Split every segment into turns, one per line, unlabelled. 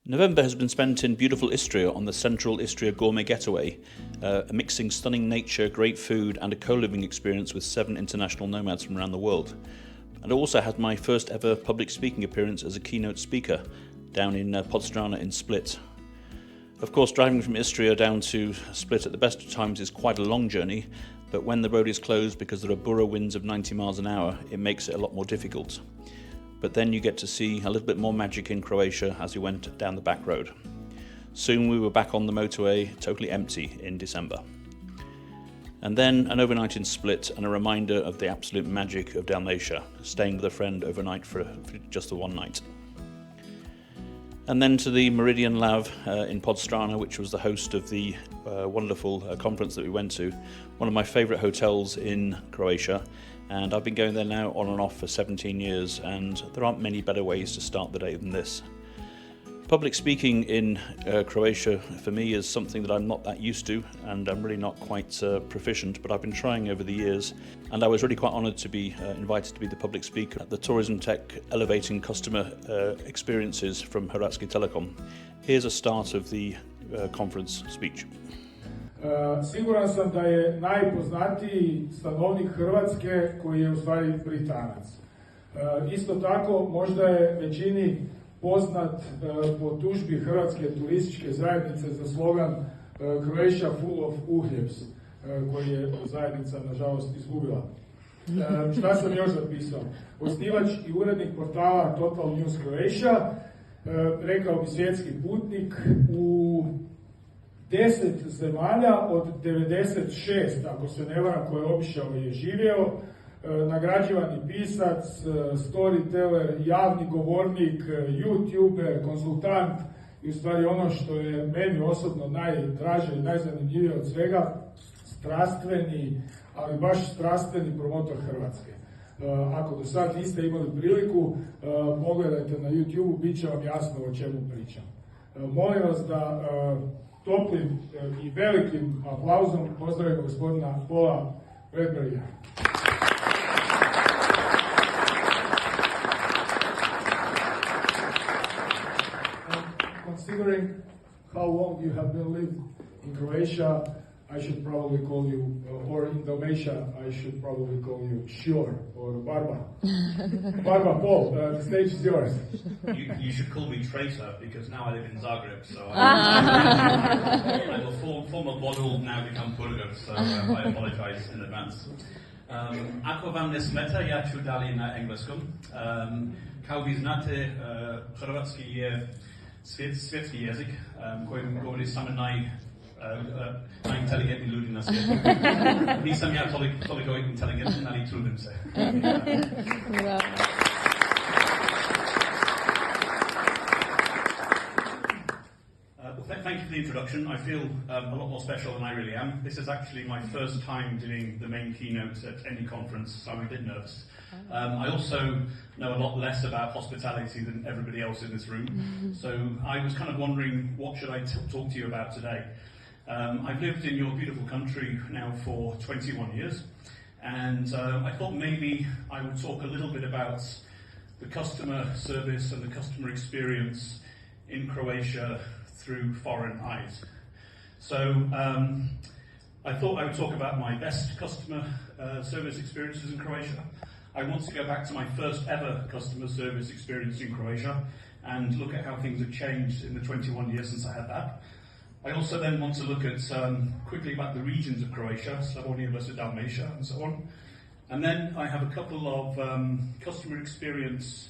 November has been spent in beautiful Istria on the Central Istria gourmet getaway, mixing stunning nature, great food and a co-living experience with 7 international nomads from around the world. And I also had my first ever public speaking appearance as a keynote speaker down in Podstrana in Split. Of course, driving from Istria down to Split at the best of times is quite a long journey, but when the road is closed because there are bura winds of 90 miles an hour, it makes it a lot more difficult. But then you get to see a little bit more magic in Croatia as we went down the back road. Soon we were back on the motorway, totally empty in December. And then an overnight in Split and a reminder of the absolute magic of Dalmatia, staying with a friend overnight for just the one night. And then to the Meridien Lav in Podstrana, which was the host of the wonderful conference that we went to, one of my favourite hotels in Croatia. And I've been going there now on and off for 17 years, and there aren't many better ways to start the day than this. Public speaking in Croatia for me is something that I'm not that used to, and I'm really not quite proficient, but I've been trying over the years, and I was really quite honoured to be invited to be the public speaker at the Tourism Tech Elevating Customer Experiences from Hrvatski Telekom. Here's a start of the conference speech.
Siguran sam da je najpoznatiji stanovnik Hrvatske koji je u stvari Britanac. Isto tako možda je većini poznat po tužbi Hrvatske turističke zajednice za slogan Croatia full of uhljebs, koji je zajednica nažalost izgubila. Šta sam još zapisao? Osnivač i urednik portala Total News Croatia, rekao bi svjetski putnik, u 10 zemalja od 96, ako se ne varam, koje je obišao i je živio, nagrađivani pisac, storyteller, javni govornik, youtuber, konsultant i u stvari ono što je meni osobno najdraže i najzanimljivije od svega, strastveni, ali baš strastveni promotor Hrvatske. Ako do sad niste imali priliku, pogledajte na YouTube, bit će vam jasno o čemu pričam. Molim vas da toplim i velikim aplauzom pozdravimo gospodina Paula Bradburya. Considering how long you have been living in Croatia, I should probably call you, or in Dalmatia, I should probably call you Šior or Barba. Barba, Paul, the stage is yours.
You should call me traitor because now I live in Zagreb, so I'm a former model, now become Burger, so I apologize in advance. Ako vam ne smeta, ja ću dalje na engleskom. Kao vi znate, hrvatski je svjetski jezik kojim govori samo najinteligentni ljudi na svijetu. Nisam ja toliko inteligentan, ali trudim se. Thank you for the introduction. I feel a lot more special than I really am. This is actually my first time doing the main keynote at any conference, so I'm a bit nervous. I also know a lot less about hospitality than everybody else in this room, so I was kind of wondering, what should I talk to you about today? I've lived in your beautiful country now for 21 years, and I thought maybe I would talk a little bit about the customer service and the customer experience in Croatia through foreign eyes. So I thought I would talk about my best customer service experiences in Croatia. I want to go back to my first ever customer service experience in Croatia and look at how things have changed in the 21 years since I had that. I also then want to look at quickly about the regions of Croatia, Slavonia versus Dalmatia and so on. And then I have a couple of customer experience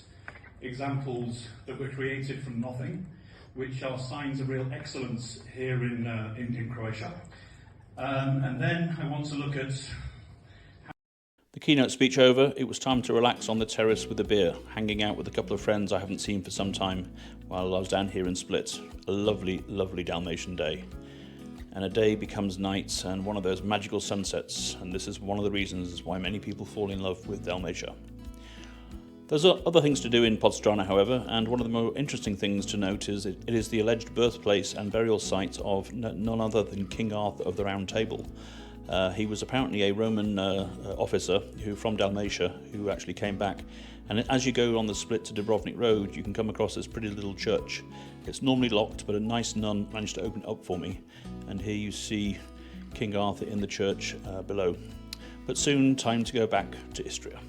examples that were created from nothing, which are signs of real excellence here in Croatia. And then I want to look at...
The keynote speech over, it was time to relax on the terrace with a beer, hanging out with a couple of friends I haven't seen for some time while I was down here in Split. A lovely, lovely Dalmatian day. And a day becomes night and one of those magical sunsets, and this is one of the reasons why many people fall in love with Dalmatia. There's other things to do in Podstrana, however, and one of the more interesting things to note is it is the alleged birthplace and burial site of none other than King Arthur of the Round Table. He was apparently a Roman officer from Dalmatia who actually came back. And as you go on the split to Dubrovnik Road, you can come across this pretty little church. It's normally locked, but a nice nun managed to open it up for me. And here you see King Arthur in the church below. But soon, time to go back to Istria.